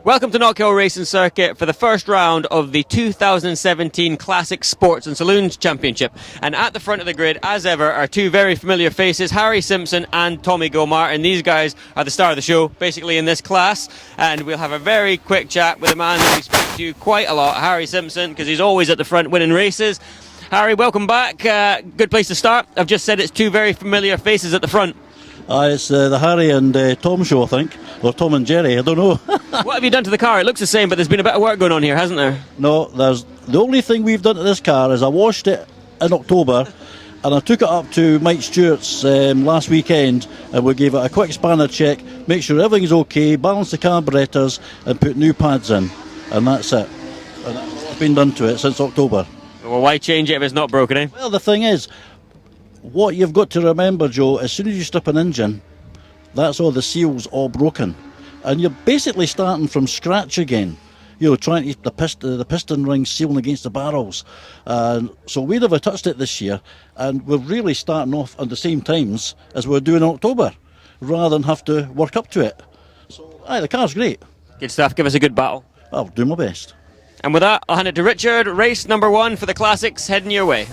Welcome to Knockhill Racing Circuit for the first round of the 2017 Classic Sports and Saloons Championship. And at the front of the grid, as ever, are two very familiar faces, Harry Simpson and Tommy Gilmartin. These guys are the star of the show, basically, in this class. And we'll have a very quick chat with a man that we speak to quite a lot, Harry Simpson, because he's always at the front winning races. Harry, welcome back. Good place to start. I've just said it's two very familiar faces at the front. It's the Harry and Tom show, I think. Or Tom and Jerry, I don't know. What have you done to the car? It looks the same, but there's been a bit of work going on here, hasn't there? No, the only thing we've done to this car is I washed it in October and I took it up to Mike Stewart's last weekend, and we gave it a quick spanner check, make sure everything's okay, balance the carburetors and put new pads in. And that's it. And that's what's been done to it since October. Well, why change it if it's not broken, eh? Well, the thing is, what you've got to remember, Joe, as soon as you strip an engine, that's all the seals all broken, and you're basically starting from scratch again. You know, trying to keep the piston rings sealing against the barrels. So we never touched it this year, and we're really starting off on the same times as we're doing in October, rather than have to work up to it. So, the car's great. Good stuff. Give us a good battle. I'll do my best. And with that, I'll hand it to Richard. Race number 1 for the Classics, heading your way.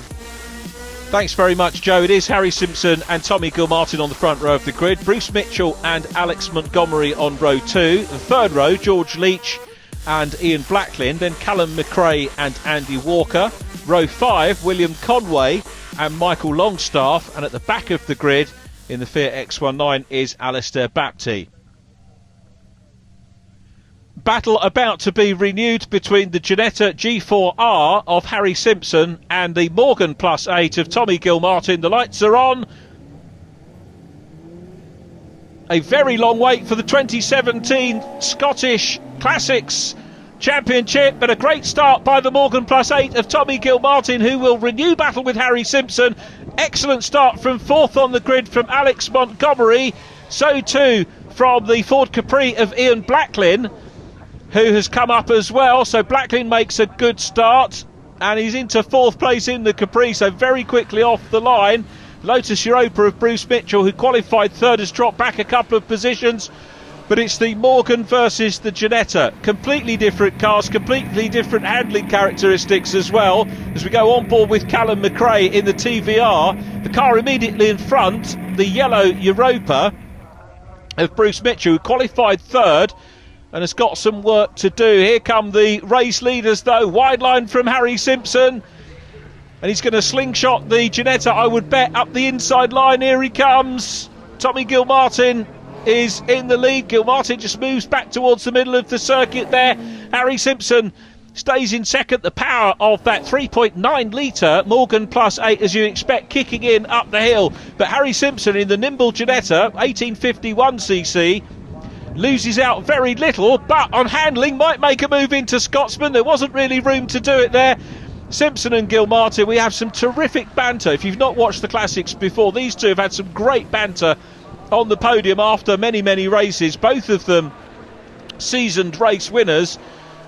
Thanks very much, Joe. It is Harry Simpson and Tommy Gilmartin on the front row of the grid. Bruce Mitchell and Alex Montgomery on row 2. The third row, George Leach and Ian Blacklin. Then Callum McRae and Andy Walker. Row 5, William Conway and Michael Longstaff. And at the back of the grid in the Fiat X19 is Alistair Baptiste. Battle about to be renewed between the Ginetta G4R of Harry Simpson and the Morgan Plus 8 of Tommy Gilmartin. The lights are on. A very long wait for the 2017 Scottish Classics Championship, but a great start by the Morgan Plus 8 of Tommy Gilmartin, who will renew battle with Harry Simpson. Excellent start from fourth on the grid from Alex Montgomery. So too from the Ford Capri of Ian Blacklin, who has come up as well. So Blacklin makes a good start, and he's into fourth place in the Capri, so very quickly off the line. Lotus Europa of Bruce Mitchell, who qualified third, has dropped back a couple of positions, but it's the Morgan versus the Ginetta. Completely different cars, completely different handling characteristics as well. As we go on board with Callum McRae in the TVR, the car immediately in front, the yellow Europa of Bruce Mitchell, who qualified third and has got some work to do. Here come the race leaders, though. Wide line from Harry Simpson, and he's going to slingshot the Ginetta, I would bet, up the inside line. Here he comes. Tommy Gilmartin is in the lead. Gilmartin just moves back towards the middle of the circuit there. Harry Simpson stays in second. The power of that 3.9 litre Morgan Plus 8, as you expect, kicking in up the hill. But Harry Simpson in the nimble Ginetta, 1851cc, loses out very little, but on handling might make a move into Scotsman. There wasn't really room to do it there. Simpson and Gilmartin, we have some terrific banter. If you've not watched the Classics before, these two have had some great banter on the podium after many, many races. Both of them seasoned race winners,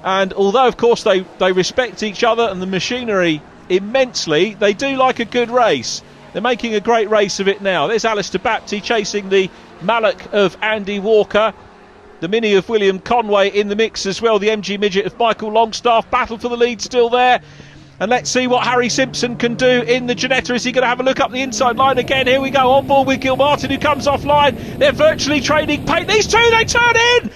and although of course they respect each other and the machinery immensely, they do like a good race. They're making a great race of it now. There's Alistair Baptiste chasing the Mallock of Andy Walker. The Mini of William Conway in the mix as well. The MG Midget of Michael Longstaff. Battle for the lead still there. And let's see what Harry Simpson can do in the Ginetta. Is he going to have a look up the inside line again? Here we go, on board with Gilmartin, who comes offline. They're virtually trading paint. These two, they turn in!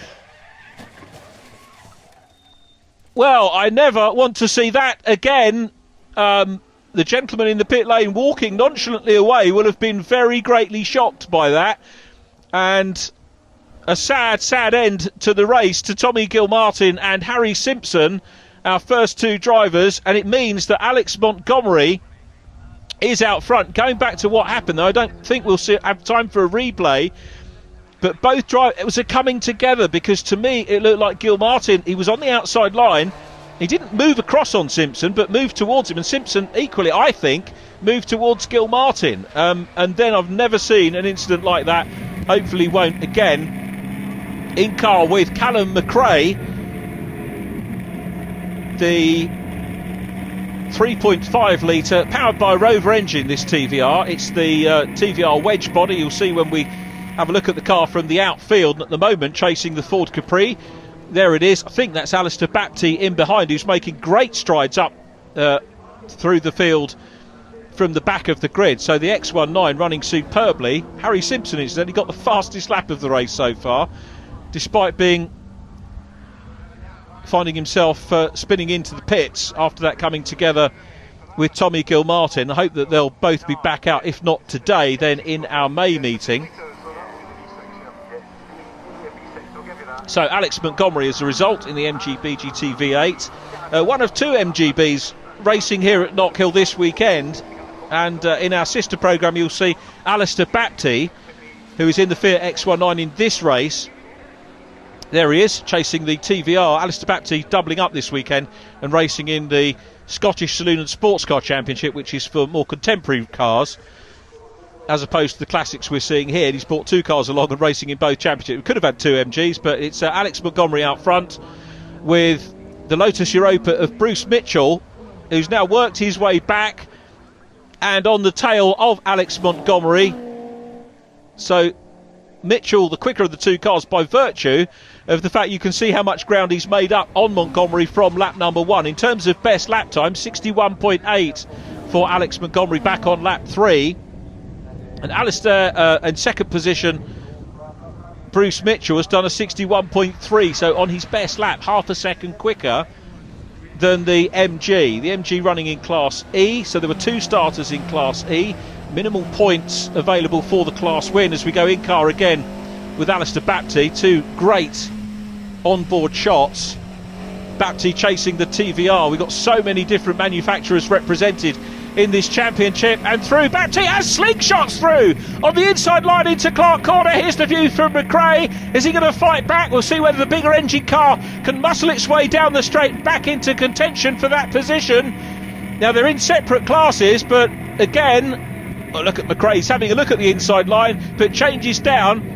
Well, I never want to see that again. The gentleman in the pit lane walking nonchalantly away will have been very greatly shocked by that. And a sad, sad end to the race, to Tommy Gilmartin and Harry Simpson, our first two drivers, and it means that Alex Montgomery is out front. Going back to what happened, though, I don't think we'll have time for a replay, but both drivers, it was a coming together, because to me it looked like Gilmartin, he was on the outside line, he didn't move across on Simpson, but moved towards him, and Simpson equally, I think, moved towards Gilmartin, and then I've never seen an incident like that, hopefully won't again. In car with Callum McRae, the 3.5 litre powered by Rover engine, this TVR. It's the TVR wedge body. You'll see when we have a look at the car from the outfield. And at the moment, chasing the Ford Capri, there it is. I think that's Alistair Baptiste in behind, who's making great strides up through the field from the back of the grid. So the X19 running superbly. Harry Simpson has only got the fastest lap of the race so far, despite finding himself spinning into the pits after that coming together with Tommy Gilmartin. I hope that they'll both be back out, if not today, then in our May meeting. So Alex Montgomery as a result in the MG BGT V8. One of two MGBs racing here at Knockhill this weekend. And in our sister programme you'll see Alistair Baptiste, who is in the Fiat X19 in this race. There he is, chasing the TVR. Alistair Baptiste doubling up this weekend and racing in the Scottish Saloon and Sports Car Championship, which is for more contemporary cars, as opposed to the classics we're seeing here. He's brought two cars along and racing in both championships. We could have had two MGs, but it's Alex Montgomery out front with the Lotus Europa of Bruce Mitchell, who's now worked his way back and on the tail of Alex Montgomery. So Mitchell, the quicker of the two cars, by virtue of the fact you can see how much ground he's made up on Montgomery from lap number 1. In terms of best lap time, 61.8 for Alex Montgomery back on lap 3. And Alistair in second position, Bruce Mitchell, has done a 61.3, so on his best lap, half a second quicker than the MG. The MG running in Class E, so there were two starters in Class E. Minimal points available for the class win as we go in car again with Alistair Baptiste. Two great onboard shots. Baptiste chasing the TVR. We've got so many different manufacturers represented in this championship, and through Baptiste has slingshots through on the inside line into Clark Corner. Here's the view from McRae. Is he going to fight back? We'll see whether the bigger engine car can muscle its way down the straight back into contention for that position. Now they're in separate classes, but again, look at McRae. He's having a look at the inside line, but changes down.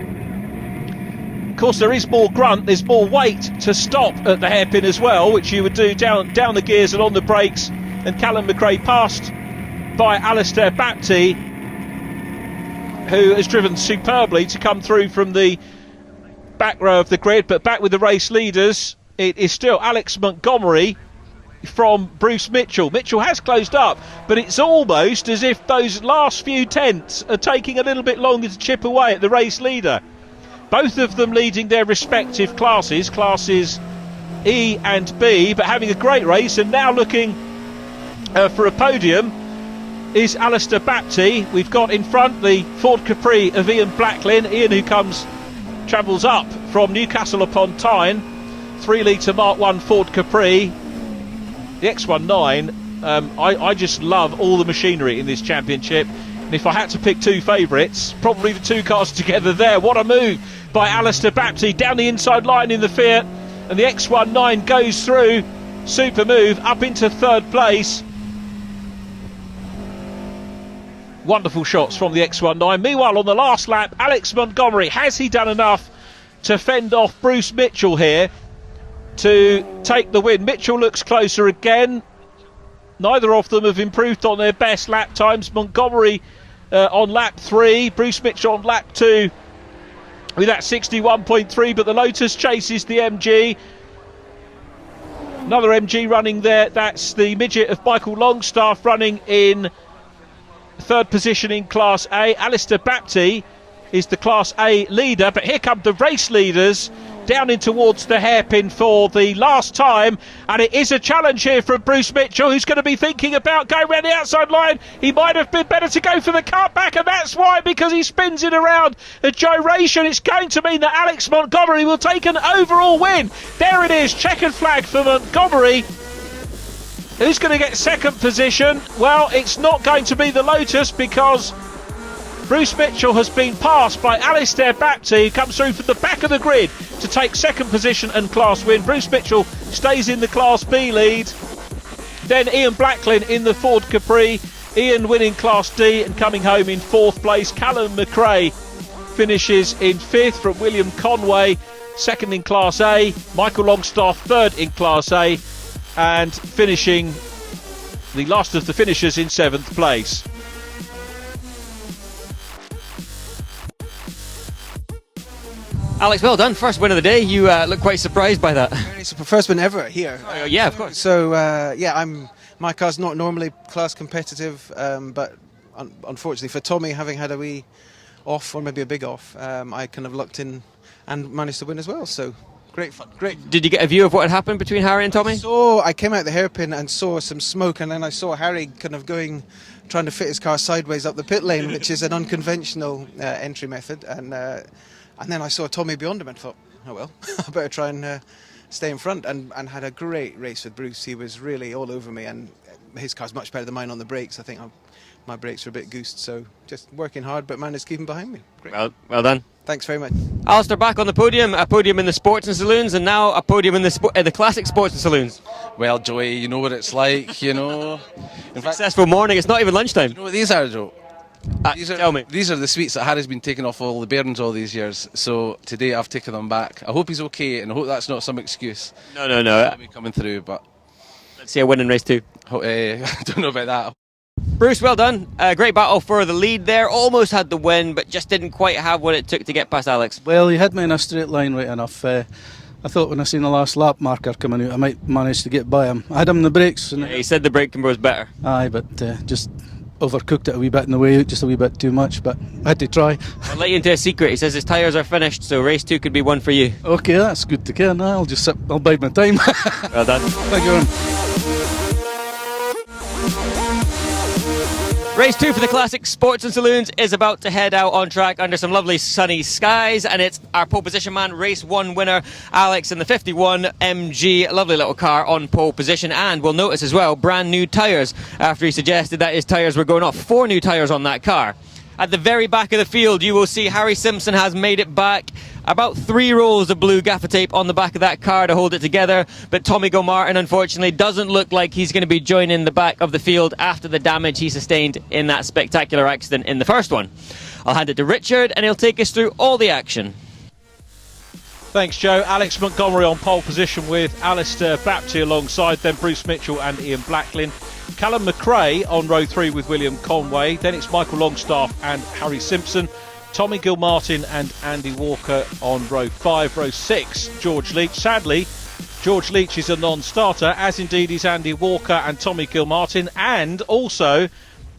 Of course, there is more grunt, there's more weight to stop at the hairpin as well, which you would do down the gears and on the brakes. And Callum McRae passed by Alistair Baptiste, who has driven superbly to come through from the back row of the grid. But back with the race leaders, it is still Alex Montgomery from Bruce Mitchell. Mitchell has closed up, but it's almost as if those last few tenths are taking a little bit longer to chip away at the race leader. Both of them leading their respective classes E and B, but having a great race. And now looking for a podium is Alistair Baptiste. We've got in front the Ford Capri of Ian Blacklin. Ian, who travels up from Newcastle upon Tyne, 3 litre Mark 1 Ford Capri. The X19, I just love all the machinery in this championship, and if I had to pick two favourites, probably the two cars together there. What a move by Alistair Baptiste down the inside line in the Fiat, and the X19 goes through. Super move up into third place. Wonderful shots from the X19. Meanwhile, on the last lap, Alex Montgomery, has he done enough to fend off Bruce Mitchell here to take the win? Mitchell looks closer again. Neither of them have improved on their best lap times. Montgomery on lap 3, Bruce Mitchell on lap 2 with that 61.3, but the Lotus chases the MG. Another MG running there, that's the midget of Michael Longstaff, running in third position in Class A. Alistair Baptiste is the Class A leader, but here come the race leaders down in towards the hairpin for the last time, and it is a challenge here from Bruce Mitchell, who's going to be thinking about going around the outside line. He might have been better to go for the cutback, and that's why, because he spins it around a gyration. It's going to mean that Alex Montgomery will take an overall win. There it is, checkered flag for Montgomery. Who's going to get second position? Well, it's not going to be the Lotus, because Bruce Mitchell has been passed by Alistair Baptiste, who comes through from the back of the grid to take second position and class win. Bruce Mitchell stays in the Class B lead. Then Ian Blacklin in the Ford Capri. Ian winning Class D and coming home in fourth place. Callum McRae finishes in fifth from William Conway, second in Class A. Michael Longstaff third in Class A, and finishing the last of the finishers in seventh place. Alex, well done. First win of the day. You look quite surprised by that. It's the first win ever here. Yeah, of course. So my car's not normally class competitive, but unfortunately for Tommy, having had a wee off or maybe a big off, I kind of lucked in and managed to win as well. So great fun, great. Did you get a view of what had happened between Harry and Tommy? So I came out the hairpin and saw some smoke, and then I saw Harry kind of trying to fit his car sideways up the pit lane, which is an unconventional entry method, and then I saw Tommy beyond him and thought, oh well, I better try and stay in front, and had a great race with Bruce. He was really all over me, and his car's much better than mine on the brakes. I think my brakes are a bit goosed, so just working hard, but managed to keep him behind me. Great. Well done. Thanks very much. Alistair, back on the podium, a podium in the sports and saloons, and now a podium in the classic sports and saloons. Well, Joey, you know what it's like, you know. In fact, Successful morning, it's not even lunchtime. you know what these are, Joe? Tell me. These are the sweets that Harry's been taking off all the bearings all these years. So today I've taken them back. I hope he's okay, and I hope that's not some excuse. No. I'll be coming through, but Let's see a win in race 2. I don't know about that. Bruce, well done. Great battle for the lead there. Almost had the win, but just didn't quite have what it took to get past Alex. Well, he had me in a straight line right enough. I thought when I seen the last lap marker coming out, I might manage to get by him. I had him in the brakes. And He said the brake camber was better. Aye, but just overcooked it a wee bit in the way, just a wee bit too much, but I had to try. I'll let you into a secret. He says his tyres are finished, so race 2 could be one for you. Okay, that's good to care. I'll bide my time. Well done. Thank you, Aaron. Race 2 for the Classic Sports and Saloons is about to head out on track under some lovely sunny skies, and it's our pole position man, race 1 winner, Alex, in the 51 MG, lovely little car on pole position, and we'll notice as well, brand new tyres, after he suggested that his tyres were going off. 4 new tyres on that car. At the very back of the field, you will see Harry Simpson has made it back. About 3 rolls of blue gaffer tape on the back of that car to hold it together, but Tommy Gilmartin unfortunately doesn't look like he's going to be joining the back of the field after the damage he sustained in that spectacular accident in the first one. I'll hand it to Richard and he'll take us through all the action. Thanks, Joe. Alex Montgomery on pole position with Alistair Bapty alongside them, Bruce Mitchell and Ian Blacklin. Callum McRae on row 3 with William Conway. Then it's Michael Longstaff and Harry Simpson. Tommy Gilmartin and Andy Walker on row 5. Row 6, George Leach. Sadly, George Leach is a non-starter, as indeed is Andy Walker and Tommy Gilmartin. And also,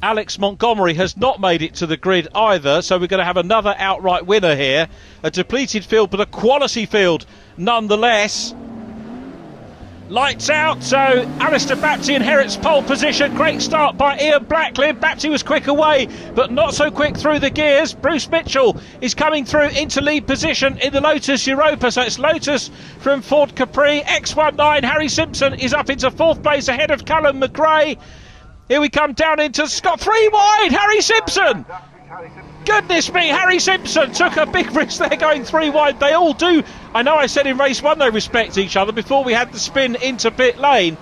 Alex Montgomery has not made it to the grid either, so we're going to have another outright winner here. A depleted field, but a quality field nonetheless. Lights out, so Alistair Bapty inherits pole position. Great start by Ian Blacklin. Bapty was quick away, but not so quick through the gears. Bruce Mitchell is coming through into lead position in the Lotus Europa. So it's Lotus from Ford Capri. X19, Harry Simpson is up into 4th place ahead of Callum McRae. Here we come down into Scott. 3 wide, Harry Simpson! Goodness me, Harry Simpson took a big risk there going 3 wide. They all do. I know I said in race 1 they respect each other before we had the spin into pit lane.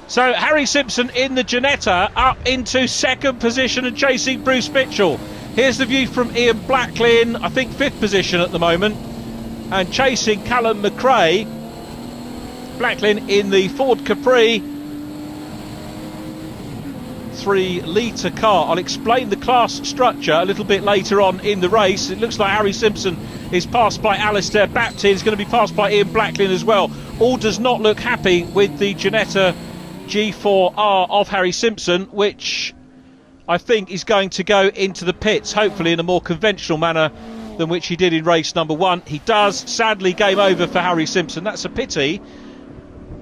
So Harry Simpson in the Ginetta up into 2nd position and chasing Bruce Mitchell. Here's the view from Ian Blacklin, I think 5th position at the moment, and chasing Callum McRae. Blacklin in the Ford Capri 3-litre car. I'll explain the class structure a little bit later on in the race. It looks like Harry Simpson is passed by Alistair Bapty. He's going to be passed by Ian Blacklin as well. All does not look happy with the Ginetta G4R of Harry Simpson, which I think is going to go into the pits, hopefully in a more conventional manner than which he did in race number 1. He does. Sadly, game over for Harry Simpson. That's a pity.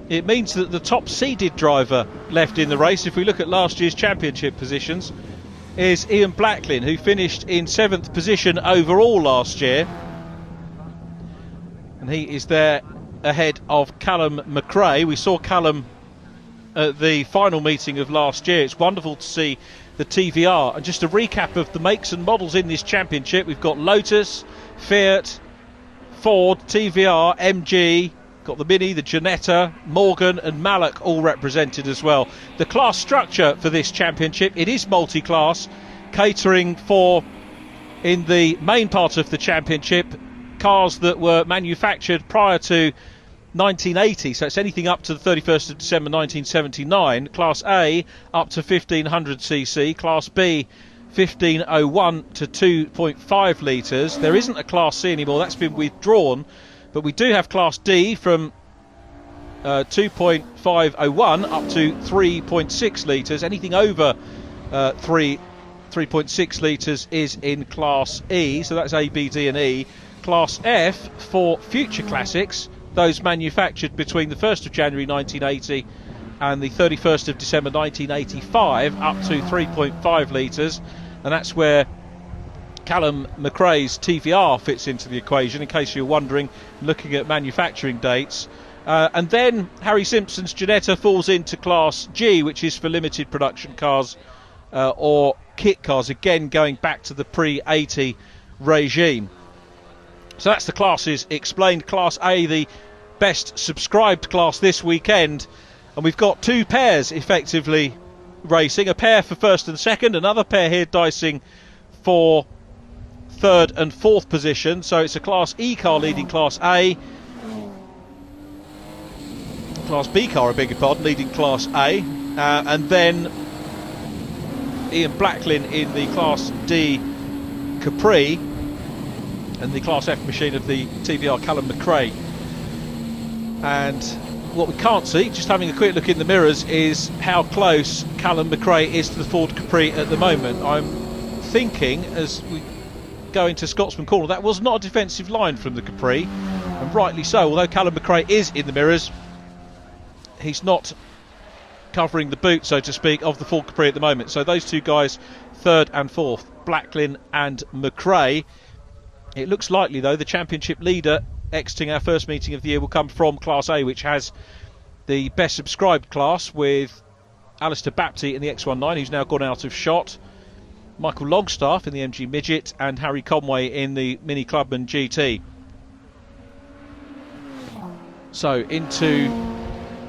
It means that the top seeded driver left in the race, if we look at last year's championship positions, is Ian Blacklin, who finished in 7th position overall last year. And he is there ahead of Callum McRae. We saw Callum at the final meeting of last year. It's wonderful to see the TVR. And just a recap of the makes and models in this championship. We've got Lotus, Fiat, Ford, TVR, MG, got the Mini, the Ginetta, Morgan and Mallock all represented as well. The class structure for this championship, it is multi-class, catering for, in the main part of the championship, cars that were manufactured prior to 1980, so it's anything up to the 31st of December 1979. Class A up to 1500cc, Class B 15.01 to 2.5 litres. There isn't a Class C anymore, that's been withdrawn, but we do have Class D from 2.501 up to 3.6 litres. Anything over 3.6 litres is in Class E, so that's A, B, D and E. Class F for future classics, those manufactured between the 1st of January 1980 and the 31st of December 1985, up to 3.5 litres, and that's where Callum McRae's TVR fits into the equation, in case you're wondering, looking at manufacturing dates. And then Harry Simpson's Ginetta falls into Class G, which is for limited production cars or kit cars, again going back to the pre-80 regime. So that's the classes explained. Class A, the best subscribed class this weekend, and we've got two pairs effectively racing, a pair for first and second, another pair here dicing for third and fourth position. So it's a Class E car leading Class A, Class B car, I beg your pardon, leading Class A, and then Ian Blacklin in the Class D Capri, and the Class F machine of the TVR Callum McRae. And what we can't see, just having a quick look in the mirrors, is how close Callum McRae is to the Ford Capri at the moment. I'm thinking, as we go into Scotsman Corner, that was not a defensive line from the Capri, and rightly so. Although Callum McRae is in the mirrors, he's not covering the boot, so to speak, of the Ford Capri at the moment. So those two guys, third and fourth, Blacklin and McRae. It looks likely, though, the championship leader exiting our first meeting of the year will come from Class A, which has the best subscribed class, with Alistair Bapty in the X19, who's now gone out of shot, Michael Longstaff in the MG Midget, and Harry Conway in the Mini Clubman GT. So into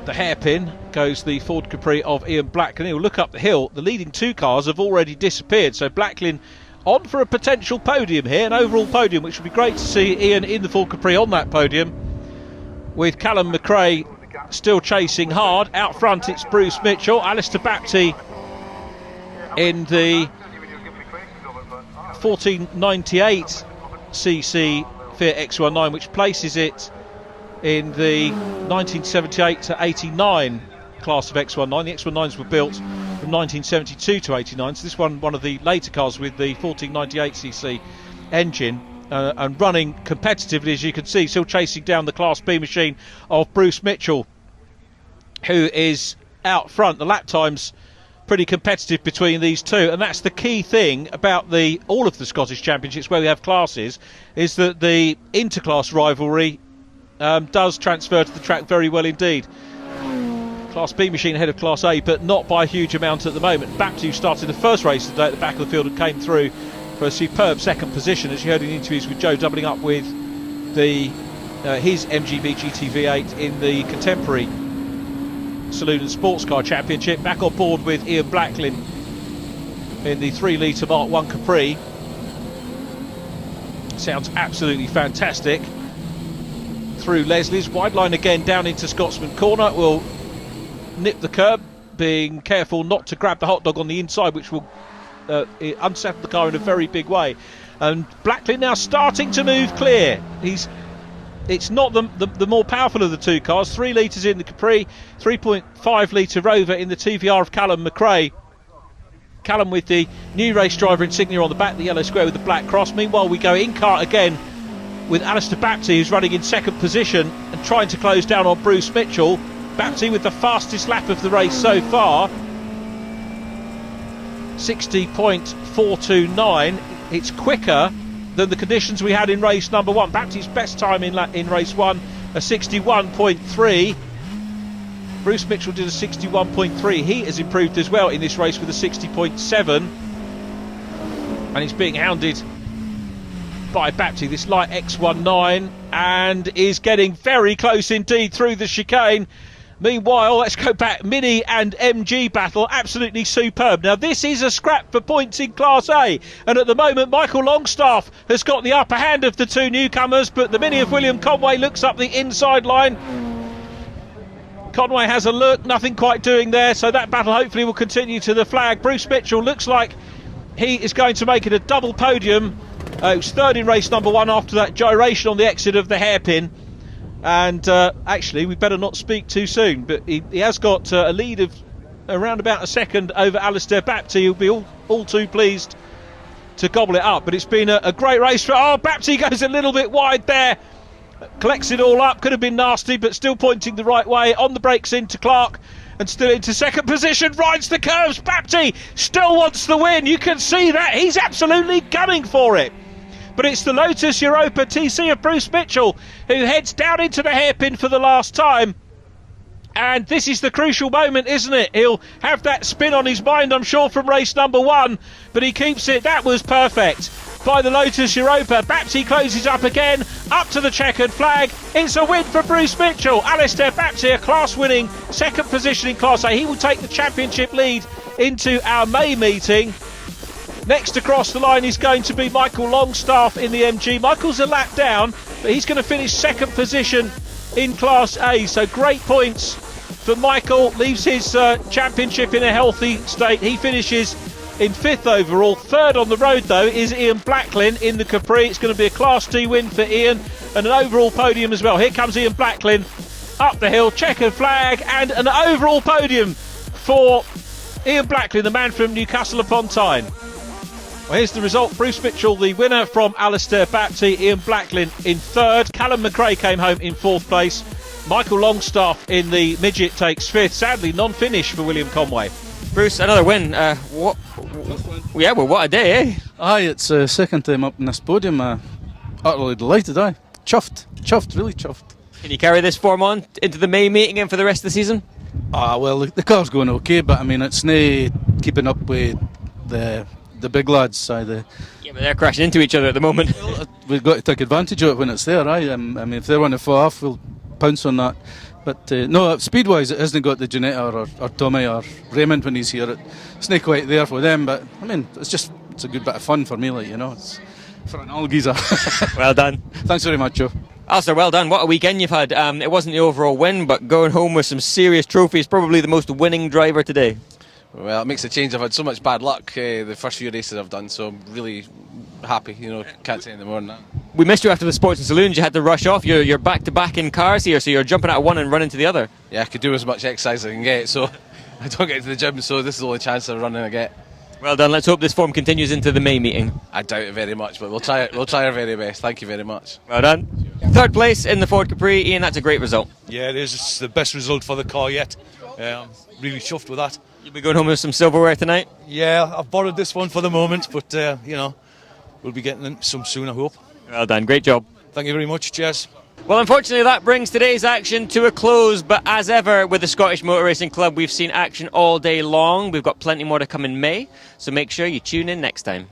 the hairpin goes the Ford Capri of Ian Blacklin. He'll look up the hill. The leading two cars have already disappeared, so Blacklin on for a potential podium here, an overall podium, which would be great to see Ian in the Ford Capri on that podium, with Callum McRae still chasing hard. Out front it's Bruce Mitchell, Alistair Bapty in the 1498cc Fiat X19, which places it in the 1978 to 89 class of X19. The X19s were built from 1972 to 89, so this one of the later cars with the 1498cc engine, and running competitively, as you can see, still chasing down the Class B machine of Bruce Mitchell, who is out front. The lap times pretty competitive between these two, and that's the key thing about all of the Scottish Championships where we have classes, is that the interclass rivalry does transfer to the track very well indeed. Class B machine ahead of Class A, but not by a huge amount at the moment. Bapty, who started the first race today at the back of the field and came through for a superb second position, as you heard in interviews with Joe, doubling up with his MGB GT V8 in the contemporary Saloon and Sports Car Championship. Back on board with Ian Blacklin in the 3 litre Mark 1 Capri. Sounds absolutely fantastic. Through Leslie's, wide line again down into Scotsman Corner. Will nip the curb, being careful not to grab the hot dog on the inside, which will unsettle the car in a very big way. And Blacklin now starting to move clear. It's not the more powerful of the two cars. 3 litres in the Capri, 3.5 litre Rover in the TVR of Callum McRae. Callum with the new race driver insignia on the back, the yellow square with the black cross. Meanwhile, we go in kart again with Alistair Bapty, who's running in second position and trying to close down on Bruce Mitchell. Bapty with the fastest lap of the race so far, 60.429. It's quicker than the conditions we had in race number 1. Bapty's best time in race 1, a 61.3. Bruce Mitchell did a 61.3. He has improved as well in this race with a 60.7, and he's being hounded by Bapty, this light X19, and is getting very close indeed through the chicane. Meanwhile, let's go back. Mini and MG battle, absolutely superb. Now, this is a scrap for points in Class A, and at the moment, Michael Longstaff has got the upper hand of the two newcomers, but the Mini of William Conway looks up the inside line. Conway has a look, nothing quite doing there, so that battle hopefully will continue to the flag. Bruce Mitchell looks like he is going to make it a double podium. He was third in race number 1 after that gyration on the exit of the hairpin. And actually, we better not speak too soon, but he has got a lead of around about a second over Alistair Baptiste. He'll be all too pleased to gobble it up. But it's been a great race for... Oh, Baptiste goes a little bit wide there. Collects it all up. Could have been nasty, but still pointing the right way. On the brakes into Clark. And still into second position. Rides the curves. Baptiste still wants the win. You can see that. He's absolutely gunning for it. But it's the Lotus Europa TC of Bruce Mitchell who heads down into the hairpin for the last time. And this is the crucial moment, isn't it? He'll have that spin on his mind, I'm sure, from race number 1. But he keeps it. That was perfect by the Lotus Europa. Baptiste closes up again, up to the checkered flag. It's a win for Bruce Mitchell. Alistair Baptiste, a class-winning second position in Class A. He will take the championship lead into our May meeting. Next across the line is going to be Michael Longstaff in the MG. Michael's a lap down, but he's going to finish second position in Class A. So great points for Michael. Leaves his championship in a healthy state. He finishes in 5th overall. Third on the road, though, is Ian Blacklin in the Capri. It's going to be a Class D win for Ian and an overall podium as well. Here comes Ian Blacklin up the hill, checkered flag, and an overall podium for Ian Blacklin, the man from Newcastle upon Tyne. Well, here's the result. Bruce Mitchell, the winner from Alistair Baptiste. Ian Blacklin in 3rd. Callum McRae came home in 4th place. Michael Longstaff in the midget takes 5th. Sadly, non-finish for William Conway. Bruce, another win. What a day, eh? Aye, it's second time up in this podium. Utterly delighted, aye. Chuffed, really chuffed. Can you carry this form on into the May meeting and for the rest of the season? Well, the car's going okay, but I mean, it's no keeping up with the big lads. Yeah, but they're crashing into each other at the moment. We've got to take advantage of it when it's there, aye. I mean, if they want to fall off, we'll pounce on that. But no, speed-wise, it hasn't got the Janetta or Tommy or Raymond when he's here. It's not quite there for them, but I mean, it's a good bit of fun for me, like, you know. It's for an old geezer. Well done. Thanks very much, Joe. Alistair, well done. What a weekend you've had. It wasn't the overall win, but going home with some serious trophies, probably the most winning driver today. Well, it makes a change. I've had so much bad luck the first few races I've done, so I'm really happy. You know, can't say any more than that. We missed you after the Sports and Saloons. You had to rush off. You're back-to-back in cars here, so you're jumping out of one and running to the other. Yeah, I could do as much exercise as I can get, so I don't get to the gym, so this is the only chance of running I get. Well done. Let's hope this form continues into the May meeting. I doubt it very much, but we'll try our very best. Thank you very much. Well done. 3rd place in the Ford Capri. Ian, that's a great result. Yeah, it is. It's the best result for the car yet. I'm really chuffed with that. You'll be going home with some silverware tonight? Yeah, I've borrowed this one for the moment, but you know, we'll be getting some soon, I hope. Well done. Great job. Thank you very much. Cheers. Well, unfortunately, that brings today's action to a close. But as ever with the Scottish Motor Racing Club, we've seen action all day long. We've got plenty more to come in May, so make sure you tune in next time.